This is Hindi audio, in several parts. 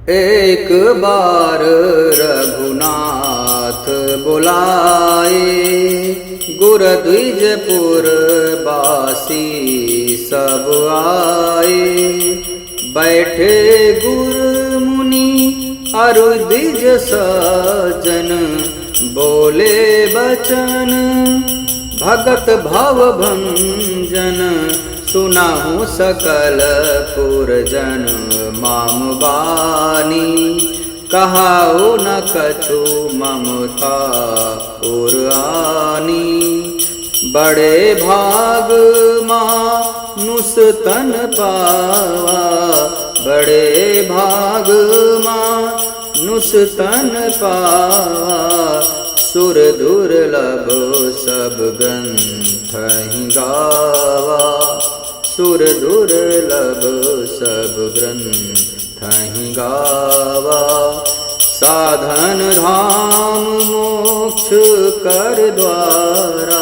एक बार रघुनाथ बुलाए, गुर द्विजपुर बासी सब आए। बैठे गुर मुनि अरु द्विज सज्जन, बोले बचन भगत भव भंजन। सुनाहु सकल पुरजन माम बानी, कहाऊ न कछु ममता उर आनी। बड़े भाग मानुष तन पावा, बड़े भाग मानुष तन पावा। सुर दुर्लभ सब ग्रंथ ही गावा, सुर दुर्लभ सब ग्रंथ ही गावा। साधन धाम मोक्ष कर द्वारा,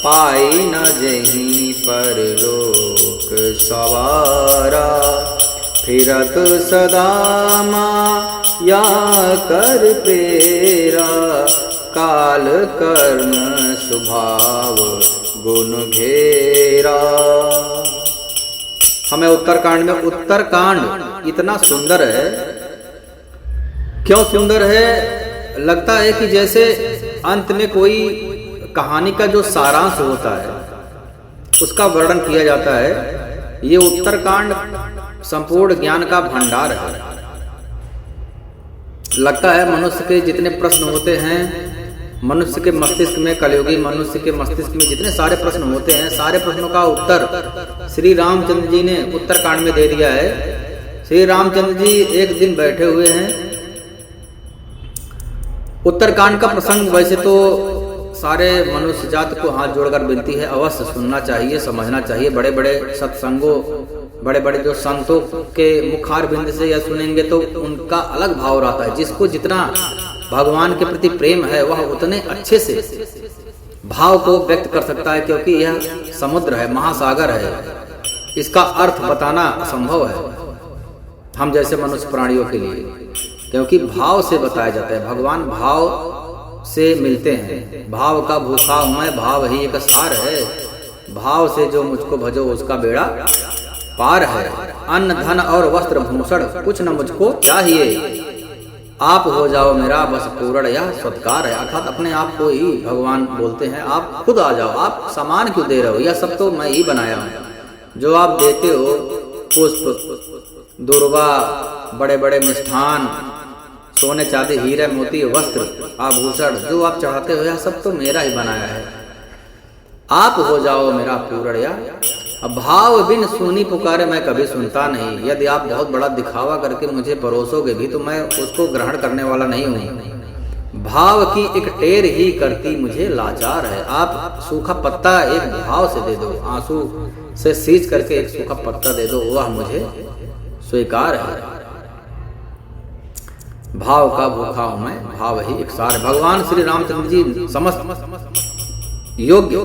पाई न जहीं परलोक सवारा। फिरत सदा माया कर प्रेरा, काल कर्म स्वभाव गुण घेरा। हमें उत्तरकांड में, उत्तरकांड इतना सुंदर है, क्यों सुंदर है? लगता है कि जैसे अंत में कोई कहानी का जो सारांश होता है उसका वर्णन किया जाता है। ये उत्तरकांड संपूर्ण ज्ञान का भंडार है। लगता है मनुष्य के जितने प्रश्न होते हैं, मनुष्य के मस्तिष्क में, कलयुगी मनुष्य के मस्तिष्क में जितने सारे प्रश्न होते हैं, सारे प्रश्नों का उत्तर श्री रामचंद्र जी ने उत्तरकांड में दे दिया है। श्री रामचंद्र जी एक दिन बैठे हुए हैं। उत्तरकांड का प्रसंग वैसे तो सारे मनुष्य जात को हाथ जोड़कर विनती है, अवश्य सुनना चाहिए, समझना चाहिए। बड़े बड़े सत्संगों, बड़े बड़े जो संतों के मुखार बिंद से यह सुनेंगे तो उनका अलग भाव रहता है। जिसको जितना भगवान के प्रति प्रेम है वह उतने अच्छे से भाव को व्यक्त कर सकता है, क्योंकि यह समुद्र है, महासागर है। इसका अर्थ बताना असंभव है हम जैसे मनुष्य प्राणियों के लिए, क्योंकि भाव से बताया जाता है। भगवान भाव से मिलते हैं। भाव का भूखा हूं मैं, भाव ही एक सार है। भाव से जो मुझको भजो उसका बेड़ा पार है। अन्न धन और वस्त्र भूषण कुछ न मुझको चाहिए, आप हो जाओ मेरा बस पूर्ण या सत्कार है। अर्थात अपने आप को ही भगवान बोलते हैं, आप खुद आ जाओ, आप सामान क्यों दे रहे हो, यह सब तो मैं ही बनाया हूँ। जो आप देते हो पुष्प, दुर्वा, बड़े बड़े मिष्ठान, सोने चांदी हीरे मोती वस्त्र आभूषण, जो आप चढ़ाते हो यह सब तो मेरा ही बनाया है। आप हो जाओ मेरा पूर्ण या। अब भाव बिन सुनी पुकारे मैं कभी सुनता नहीं। यदि आप बहुत बड़ा दिखावा करके मुझे परोसोगे भी तो मैं उसको ग्रहण करने वाला नहीं हूँ। भाव की एक टेर ही करती मुझे लाचार है। आप सूखा पत्ता एक भाव से दे दो, आंसू से सींच करके एक सूखा पत्ता दे दो, वह मुझे स्वीकार है। भाव का भूखा हूं मैं, भाव ही एक सार। भगवान श्री रामचंद्र जी समस्त योग्य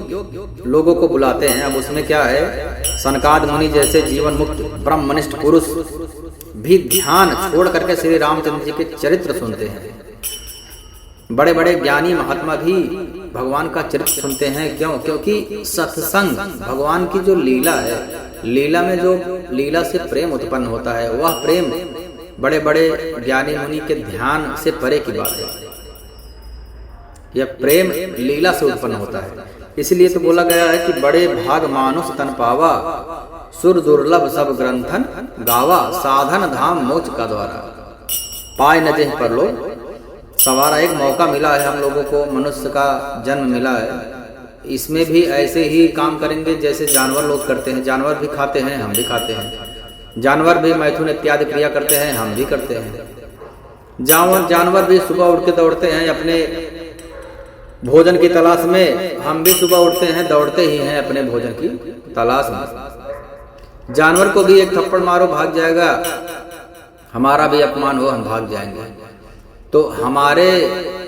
लोगों को बुलाते हैं। अब उसमें क्या है, सनकाद मुनि जैसे जीवन मुक्त ब्रह्मनिष्ठ पुरुष भी ध्यान छोड़ करके श्री रामचंद्र जी के चरित्र सुनते हैं। बड़े बड़े ज्ञानी महात्मा भी भगवान का चरित्र सुनते हैं। क्यों? क्योंकि सत्संग भगवान की जो लीला है, लीला में जो लीला से प्रेम उत्पन्न होता है, वह प्रेम बड़े बड़े ज्ञानी मुनि के ध्यान से परे की बात है। यह प्रेम लीला से उत्पन्न होता है। इसलिए तो बोला गया है कि बड़े भाग मानुष तन पावा, सुर दुर्लभ सब ग्रंथन गावा। साधन धाम मोक्ष का द्वारा, पाए न जेह पर लो सवारा। एक मौका मिला है हम लोगों को, मनुष्य का जन्म मिला है। इसमें भी ऐसे ही काम करेंगे जैसे जानवर लोग करते हैं। जानवर भी खाते हैं, हम भी खाते हैं। जानवर भी मैथुन इत्यादि क्रिया करते हैं, हम भी करते हैं। जानवर भी सुबह उठ के दौड़ते हैं अपने भोजन की तलाश में, हम भी सुबह उठते हैं, दौड़ते ही हैं अपने भोजन की तलाश में। जानवर को भी एक थप्पड़ मारो भाग जाएगा, हमारा भी अपमान हो हम भाग जाएंगे। तो हमारे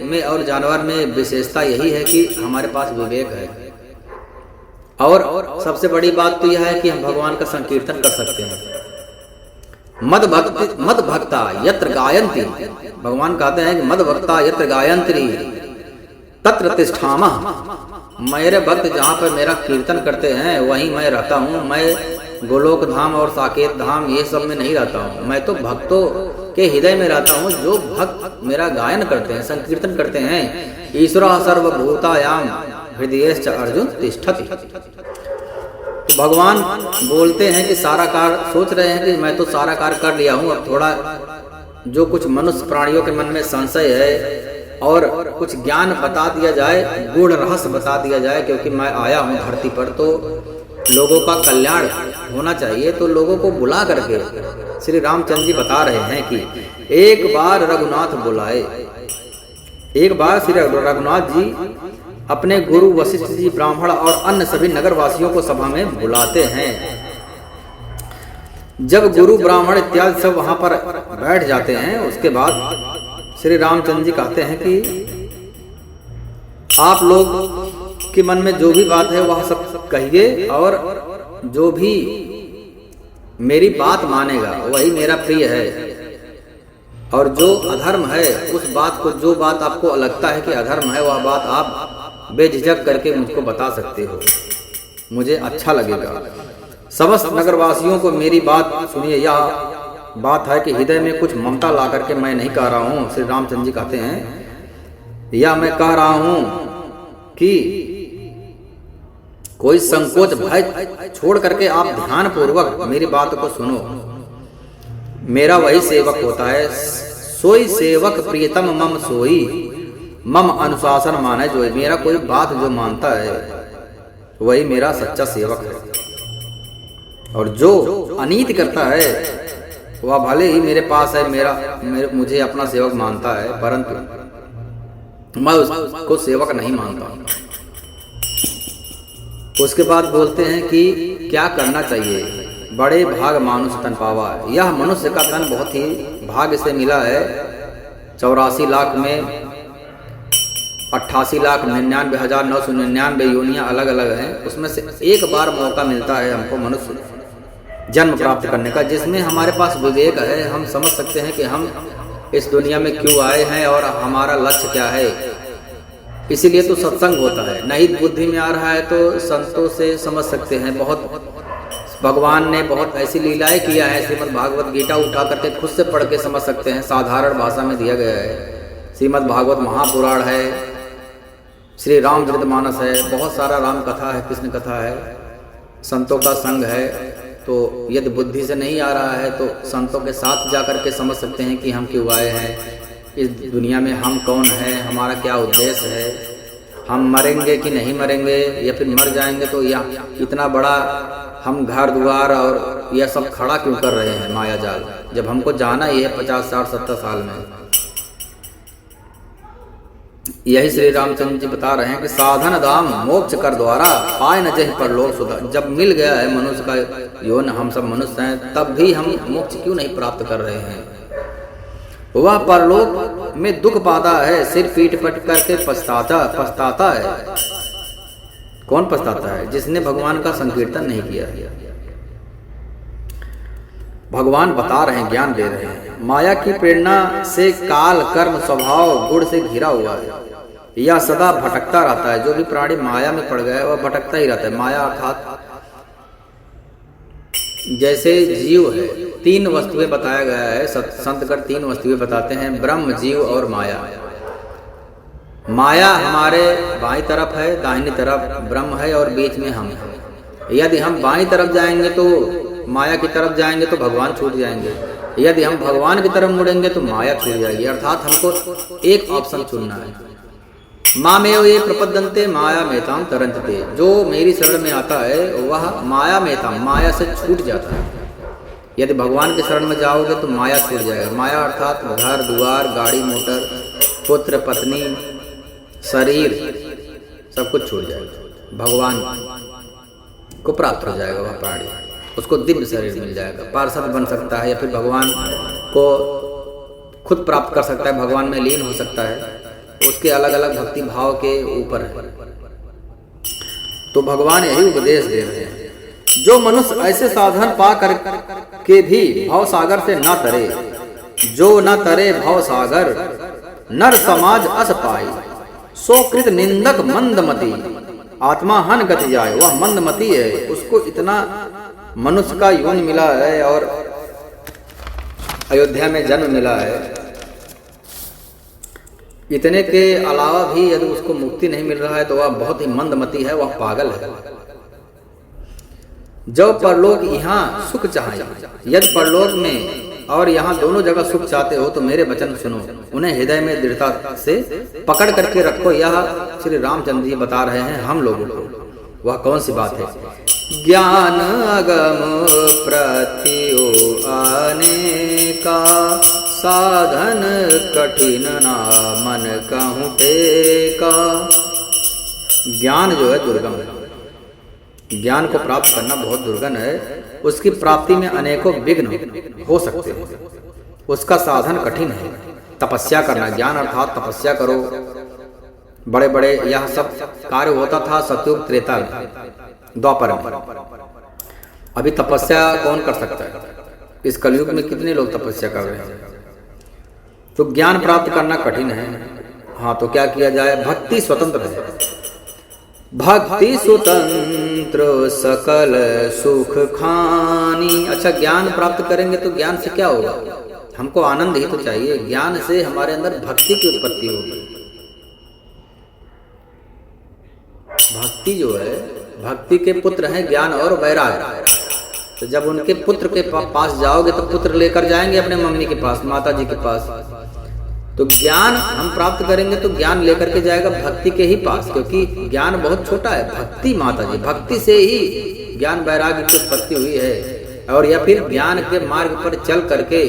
में और जानवर में विशेषता यही है कि हमारे पास विवेक है। और सबसे बड़ी बात तो यह है कि हम भगवान का संकीर्तन कर सकते हैं। मद भक्ता यत्र गायन्ति, भगवान कहते हैं कि मद भक्ता यत्र गायन्ति तत्र तिष्ठामः। मेरे भक्त जहाँ पर मेरा कीर्तन करते हैं वहीं मैं रहता हूँ। मैं गोलोक धाम और साकेत धाम ये सब में नहीं रहता हूँ। मैं तो भक्तों के हृदय में रहता हूँ। जो भक्त मेरा गायन करते हैं, संकीर्तन करते हैं। ईश्वरः सर्वभूतायां हृदयेश्च अर्जुन तिष्ठति। तो भगवान बोलते हैं कि सारा कार्य, सोच रहे हैं कि मैं तो सारा कार्य कर लिया हूँ, अब थोड़ा जो कुछ मनुष्य प्राणियों के मन में संशय है और कुछ ज्ञान बता दिया जाए, गूढ़ रहस्य बता दिया जाए, क्योंकि मैं आया हूँ धरती पर तो लोगों का कल्याण होना चाहिए। तो लोगों को बुला करके श्री रामचंद्र जी बता रहे हैं कि एक बार रघुनाथ बुलाए। एक बार श्री रघुनाथ जी अपने गुरु वशिष्ठ जी, ब्राह्मण और अन्य सभी नगर वासियों को सभा में बुलाते हैं। जब गुरु ब्राह्मण इत्यादि सब वहां पर बैठ जाते हैं, उसके बाद श्री रामचंद्र जी कहते हैं कि आप लोग के मन में जो भी बात है वह सब कहिए, और जो भी मेरी बात मानेगा वही मेरा प्रिय है, और जो अधर्म है उस बात को, जो बात आपको लगता है कि अधर्म है, वह बात आप बेझिझक करके मुझको बता सकते हो, मुझे अच्छा लगेगा। समस्त नगरवासियों को मेरी बात सुनिए। यह बात है कि हृदय में कुछ ममता ला करके मैं नहीं कह रहा हूँ। श्री रामचंद्र जी कहते हैं, या मैं कह रहा हूँ कि कोई संकोच भय छोड़ करके आप ध्यान पूर्वक मेरी बात को सुनो। मेरा वही सेवक होता है, सोई सेवक प्रियतम मम सोई, मम अनुशासन माने जो। मेरा कोई बात जो मानता है वही मेरा सच्चा सेवक है, और जो अनीति करता है वह भले ही मेरे पास है, मुझे अपना सेवक मानता है, परंतु मैं उसको सेवक नहीं मानता। उसके बाद बोलते हैं कि क्या करना चाहिए। बड़े भाग मानुष तन पावा। यह मनुष्य का तन बहुत ही भाग्य से मिला है। 84 लाख में 88,99,999 योनियां अलग अलग हैं। उसमें से एक बार मौका मिलता है हमको मनुष्य जन्म प्राप्त करने का, जिसमें हमारे पास विवेक है। हम समझ सकते हैं कि हम इस दुनिया में क्यों आए हैं और हमारा लक्ष्य क्या है। इसीलिए तो सत्संग होता है। नहीं बुद्धि में आ रहा है तो संतों से समझ सकते हैं। बहुत भगवान ने बहुत ऐसी लीलाएं किया है। श्रीमद् भागवत गीता उठा करके खुद से पढ़ के समझ सकते हैं। साधारण भाषा में दिया गया है। श्रीमद् भागवत महापुराण है, श्री रामचरितमानस है, बहुत सारा राम कथा है, कृष्ण कथा है, संतों का संग है। तो यदि बुद्धि से नहीं आ रहा है तो संतों के साथ जा कर के समझ सकते हैं कि हम क्यों आए हैं इस दुनिया में, हम कौन हैं, हमारा क्या उद्देश्य है, हम मरेंगे कि नहीं मरेंगे, या फिर मर जाएंगे तो या इतना बड़ा हम घर द्वार और यह सब खड़ा क्यों कर रहे हैं माया जाल, जब हमको जाना ही है 50, 60, 70 साल में। यही श्री रामचंद्र जी बता रहे हैं कि साधन दाम मोक्ष कर द्वारा पाए न जह परलोक सुधा। जब मिल गया है मनुष्य का यौन, हम सब मनुष्य हैं, तब भी हम मोक्ष क्यों नहीं प्राप्त कर रहे हैं। वह परलोक में दुख पाता है, सिर पीट पट करके पछताता है। कौन पछताता है? जिसने भगवान का संकीर्तन नहीं किया। भगवान बता रहे हैं, ज्ञान दे रहे हैं। माया की प्रेरणा से काल कर्म स्वभाव गुण से घिरा हुआ है। यह सदा भटकता रहता है। जो भी प्राणी माया में पड़ गया है वह भटकता ही रहता है। माया अर्थात जैसे जीव है, 3 वस्तुएं बताया गया है। संतगण 3 वस्तुएं बताते हैं, ब्रह्म, जीव और माया। माया हमारे बाईं तरफ है, दाहिनी तरफ ब्रह्म है और बीच में हम हैं। यदि हम बाईं तरफ जाएंगे तो माया की तरफ जाएंगे तो भगवान छूट जाएंगे। यदि हम भगवान की तरफ मुड़ेंगे तो माया छूट जाएगी। अर्थात हमको एक ऑप्शन चुनना है। मामेव ये प्रपद्यन्ते माया मेताम तरंतते। जो मेरी शरण में आता है वह माया मेताम, माया से छूट जाता है। यदि भगवान के शरण में जाओगे तो माया छूट जाएगा। माया अर्थात घर द्वार, गाड़ी मोटर, पुत्र पत्नी, शरीर, सब कुछ छूट जाएगा। भगवान को प्राप्त हो जाएगा वह प्राणी, उसको दिव्य शरीर मिल जाएगा, पार्षद बन सकता है, या फिर भगवान को खुद प्राप्त कर सकता है, भगवान में लीन हो सकता है। उसके अलग अलग भक्ति भाव के ऊपर है। तो भगवान यही उपदेश दे रहे हैं। जो मनुष्य ऐसे साधन पा कर के भी भव सागर से न तरे, जो न तरे भव सागर, नर समाज अस पाई, सो कृत निंदक मंदमती, आत्मा हन गति जाए। वह मंदमती है, उसको इतना मनुष्य का यौन मिला है और अयोध्या में जन्म मिला है, इतने के अलावा भी यदि उसको मुक्ति नहीं मिल रहा है तो वह बहुत ही मंदमती है, वह पागल है। जब परलोक यहाँ सुख चाहे, यदि परलोक में और यहाँ दोनों जगह सुख चाहते हो तो मेरे वचन सुनो, उन्हें हृदय में दृढ़ता से पकड़ करके रखो। यह श्री रामचंद्र जी बता रहे हैं हम लोगों को। वह कौन सी बात है? ज्ञान अगम प्रत्यो आने का, साधन कठिन ना मन कहूँ टेका। ज्ञान जो है दुर्गम है, ज्ञान को प्राप्त करना बहुत दुर्गम है। उसकी प्राप्ति में अनेकों विघ्न हो सकते हैं, उसका साधन कठिन है। तपस्या करना, ज्ञान अर्थात तपस्या करो। बड़े बड़े यह सब कार्य होता था सतयुग त्रेता में, द्वापर में। अभी तपस्या कौन कर सकता है? इस कलयुग में कितने लोग तपस्या कर रहे हैं? तो ज्ञान प्राप्त करना कठिन है। हाँ, तो क्या किया जाए? भक्ति स्वतंत्र है, भक्ति स्वतंत्र सकल सुख खानी। अच्छा, ज्ञान प्राप्त करेंगे तो ज्ञान से क्या होगा? हमको आनंद ही तो चाहिए। ज्ञान से हमारे अंदर भक्ति की उत्पत्ति होगी। भक्ति जो है, भक्ति के पुत्र हैं ज्ञान और वैराग्य। तो जब उनके पुत्र के पास जाओगे तो पुत्र लेकर जाएंगे अपने मम्मी के पास, माता जी के पास। तो ज्ञान हम प्राप्त करेंगे तो ज्ञान लेकर के जाएगा भक्ति के ही पास, क्योंकि ज्ञान बहुत छोटा है। भक्ति माता जी, भक्ति से ही ज्ञान वैराग्य की उत्पत्ति हुई है। और या फिर ज्ञान के मार्ग पर चल करके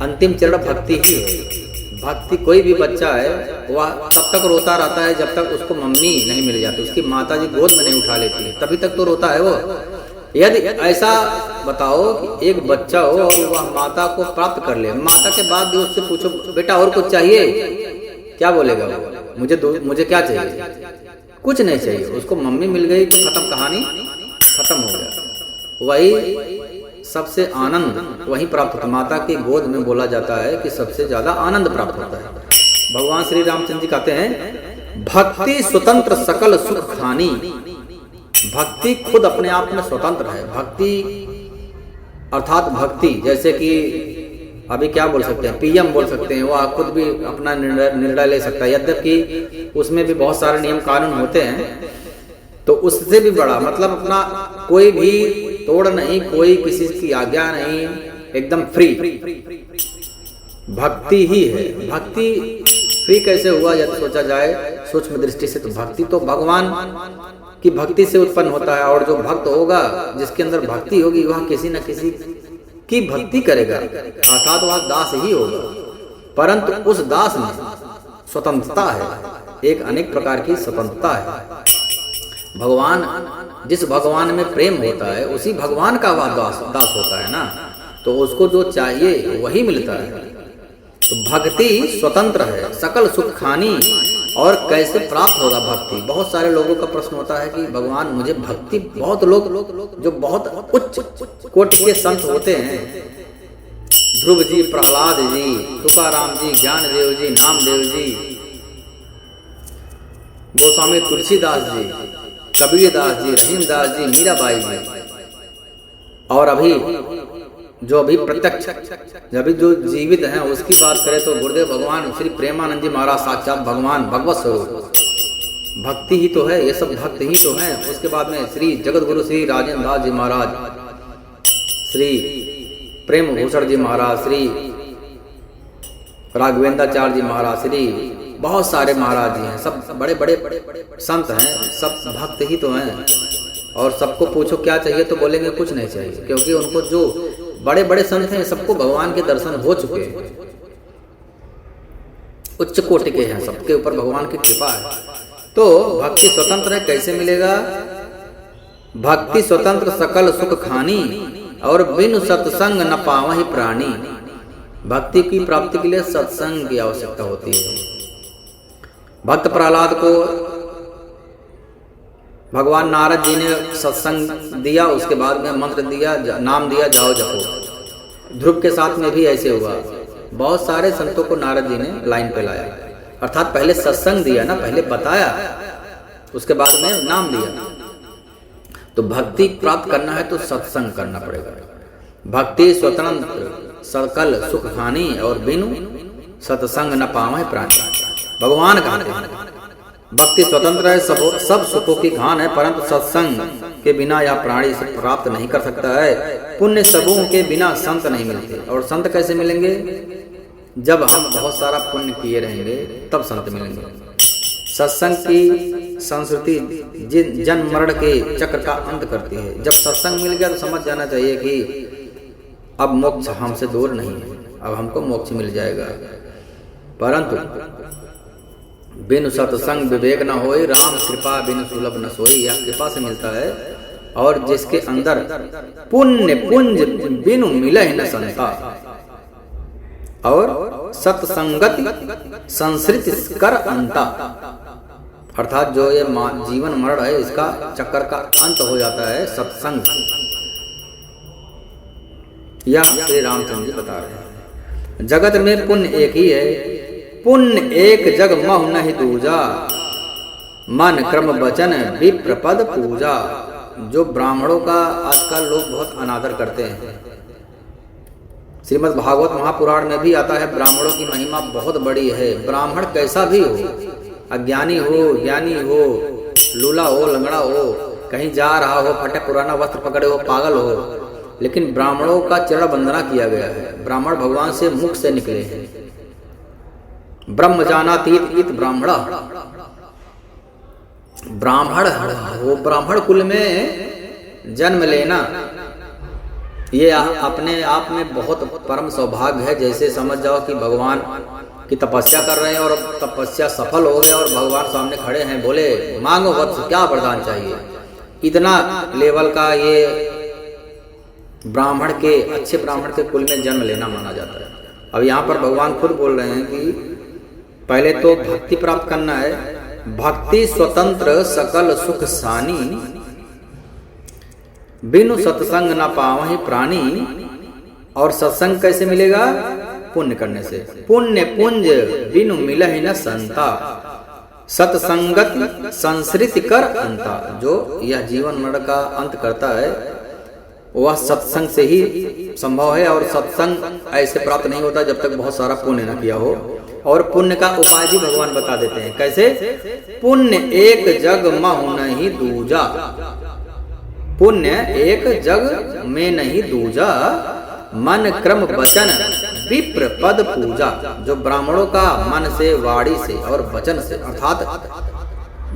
अंतिम चरण भक्ति ही है। भक्ति, कोई भी बच्चा है वह तब तक रोता रहता है जब तक उसको मम्मी नहीं मिल जाती, उसकी माता जी गोद में नहीं उठा लेती है, तभी तक तो रोता है वो। यदि ऐसा बताओ कि एक बच्चा हो और वह माता को प्राप्त कर ले, माता के बाद भी उससे पूछो बेटा और कुछ चाहिए, क्या बोलेगा वो? मुझे क्या चाहिए? कुछ नहीं चाहिए। उसको मम्मी मिल गई तो खत्म, कहानी खत्म हो गया। वही सबसे आनंद वही प्राप्त होता है। माता की गोद में बोला जाता है कि सबसे ज्यादा आनंद प्राप्त होता है। भगवान श्री रामचंद्र जी कहते हैं भक्ति स्वतंत्र सकल सुख खानी। भक्ति खुद अपने आप में स्वतंत्र है। भक्ति अर्थात भक्ति, जैसे कि अभी क्या बोल सकते हैं, पीएम बोल सकते हैं, वह खुद भी अपना निर्णय ले सकता है। यद्यपि उसमें भी बहुत सारे नियम कानून होते हैं, तो उससे भी बड़ा मतलब अपना कोई भी तोड़ नहीं, कोई किसी की आज्ञा नहीं, एकदम फ्री। भक्ति ही है। भक्ति फ्री कैसे हुआ यदि सोचा जाए सूक्ष्म दृष्टि से, तो भक्ति तो भगवान की भक्ति से उत्पन्न होता है। और जो भक्त होगा, जिसके अंदर भक्ति होगी, वह किसी न किसी की भक्ति करेगा, अर्थात वह दास ही होगा। परंतु उस दास में स्वतंत्रता है, एक अनेक प्रकार की स्वतंत्रता है। भगवान, जिस भगवान में प्रेम होता है उसी भगवान का वह दास होता है ना, तो उसको जो चाहिए वही मिलता है। तो भक्ति स्वतंत्र है, सकल सुख खानी। और कैसे प्राप्त होगा भक्ति? बहुत सारे लोगों का प्रश्न होता है कि भगवान मुझे भक्ति, बहुत लोग जो बहुत उच्च कोटि के संत होते हैं, ध्रुव जी, प्रहलाद जी, तुकाराम जी, ज्ञानदेव जी, नामदेव जी, गोस्वामी तुलसीदास जी, कबीरदास जी, रहीमदास जी, मीराबाई जी, और अभी जो अभी प्रत्यक्ष, अभी जो जीवित हैं उसकी बात करें तो गुरुदेव भगवान श्री प्रेमानंद जी महाराज साक्षात भगवान, भगवत स्वरूप। भक्ति ही तो है, ये सब भक्त ही तो हैं। उसके बाद में श्री जगत गुरु श्री राजेंद्र दास जी महाराज, श्री प्रेम भूषण जी महाराज, श्री राघवेंद्राचार्य जी महाराज, श्री बहुत सारे महाराज जी हैं, सब बड़े बड़े संत हैं, सब भक्त ही तो हैं। और सबको पूछो क्या चाहिए तो बोलेंगे कुछ नहीं चाहिए, क्योंकि उनको जो बड़े बड़े संत हैं सबको भगवान के दर्शन हो चुके हैं, उच्च कोटि के हैं, सबके ऊपर भगवान की कृपा है। तो भक्ति स्वतंत्र है, कैसे मिलेगा? भक्ति स्वतंत्र सकल सुख खानी, और बिनु सत्संग न पावहि प्राणी। भक्ति की प्राप्ति के लिए सत्संग की आवश्यकता होती है। भक्त प्रहलाद को भगवान नारद जी ने सत्संग दिया, उसके बाद में मंत्र दिया, नाम दिया, जाओ जपो। ध्रुव के साथ में भी ऐसे हुआ, बहुत सारे संतों को नारद जी ने लाइन पे लाया, अर्थात पहले सत्संग दिया ना, पहले बताया, उसके बाद में नाम दिया। तो भक्ति प्राप्त करना है तो सत्संग करना पड़ेगा। भक्ति स्वतंत्र सकल सुख खानी और बिनु सत्संग न पावे प्राणी। भगवान कहते हैं भक्ति स्वतंत्र है, सब सुखों की खान है, परंतु सत्संग के बिना यह प्राणी इसे प्राप्त नहीं कर सकता है। पुण्य सबों के बिना संत नहीं मिलते, और संत कैसे मिलेंगे? जब हम बहुत सारा पुण्य किए रहेंगे तब संत मिलेंगे। सत्संग की संस्कृति जन्म मरण के चक्र का अंत करती है। जब सत्संग मिल गया तो समझ जाना चाहिए कि अब मोक्ष हमसे दूर नहीं है, अब हमको मोक्ष मिल जाएगा। परंतु बिनु सत्संग विवेक न होए, राम कृपा बिनु सुलभ न सोई। यह कृपा से मिलता है, और जिसके अंदर पुण्य पुंज बिनु मिले न संता, और सत्संगति संसृति कर अंता, अर्थात जो ये जीवन मरण है इसका चक्कर का अंत हो जाता है सत्संग। यह श्री रामचंद्र जी बता रहे हैं। जगत में पुण्य एक ही है, पुण्य एक जग महु नहीं दूजा, मन क्रम वचन विप्र पद पूजा। जो ब्राह्मणों का आजकल लोग बहुत अनादर करते हैं, श्रीमद् भागवत महापुराण में भी आता है ब्राह्मणों की महिमा बहुत बड़ी है। ब्राह्मण कैसा भी हो, अज्ञानी हो, ज्ञानी हो, लूला हो, लंगड़ा हो, कहीं जा रहा हो, फटे पुराना वस्त्र पकड़े हो, पागल हो, लेकिन ब्राह्मणों का चरण वंदना किया गया है। ब्राह्मण भगवान से मुख से निकले हैं। ब्रह्म जानातीत इत ब्राह्मणा, ब्राह्मण हो, ब्राह्मण कुल में जन्म लेना ये अपने आप में बहुत परम सौभाग्य है। जैसे समझ जाओ कि भगवान की तपस्या कर रहे हैं और तपस्या सफल हो गया और भगवान सामने खड़े हैं, बोले मांगो वत्स क्या वरदान चाहिए। इतना लेवल का ये ब्राह्मण के, अच्छे ब्राह्मण के कुल में जन्म लेना माना जाता है। अब यहाँ पर भगवान खुद बोल रहे हैं कि पहले तो भक्ति प्राप्त करना है। भक्ति स्वतंत्र सकल सुख सानी, बिनु सत्संग न पावहि प्राणी। और सत्संग कैसे मिलेगा? पुण्य करने से। पुण्य पुंज बिनु मिलहि न संता, सत्संगति संसृति कर अंता। जो यह जीवन मरण का अंत करता है वह सत्संग से ही संभव है, और सत्संग ऐसे प्राप्त नहीं होता जब तक बहुत सारा पुण्य न किया हो। और पुण्य का उपाय भी भगवान बता देते हैं, कैसे? पुण्य एक जग महु नहीं दूजा, पुण्य एक जग में नहीं दूजा, मन क्रम वचन विप्र पद पूजा। जो ब्राह्मणों का मन से, वाणी से और वचन से अर्थात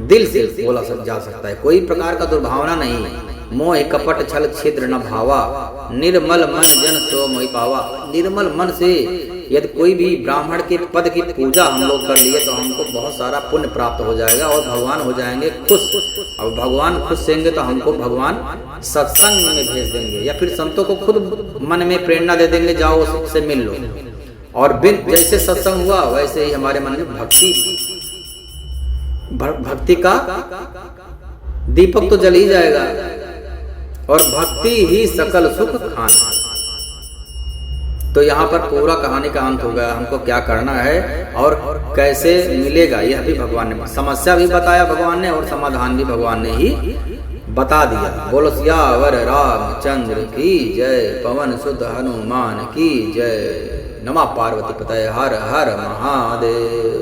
दिल से बोला जा सकता है, कोई प्रकार का दुर्भावना नहीं। मोह कपट छल छिद्र न भावा, निर्मल मन जन सो मोहि पावा। निर्मल मन से यदि कोई भी ब्राह्मण के पद की पूजा हम लोग कर लिए तो हमको बहुत सारा पुण्य प्राप्त हो जाएगा और भगवान हो जाएंगे खुश। और भगवान खुश होंगे तो हमको भगवान सत्संग में भेज देंगे, या फिर संतों को खुद मन में प्रेरणा दे देंगे, जाओ उससे मिल लो। और बिन जैसे सत्संग हुआ वैसे ही हमारे मन में भक्ति का दीपक तो जल ही जाएगा, और भक्ति ही सकल सुख खान। तो यहाँ पर पूरा कहानी का अंत हो गया। हमको क्या करना है और कैसे मिलेगा यह भी भगवान ने, समस्या भी बताया भगवान ने और समाधान भी भगवान ने ही बता दिया। बोलो सियावर रामचंद्र की जय, पवन सुत हनुमान की जय। नमः पार्वती पतये, हर हर महादेव।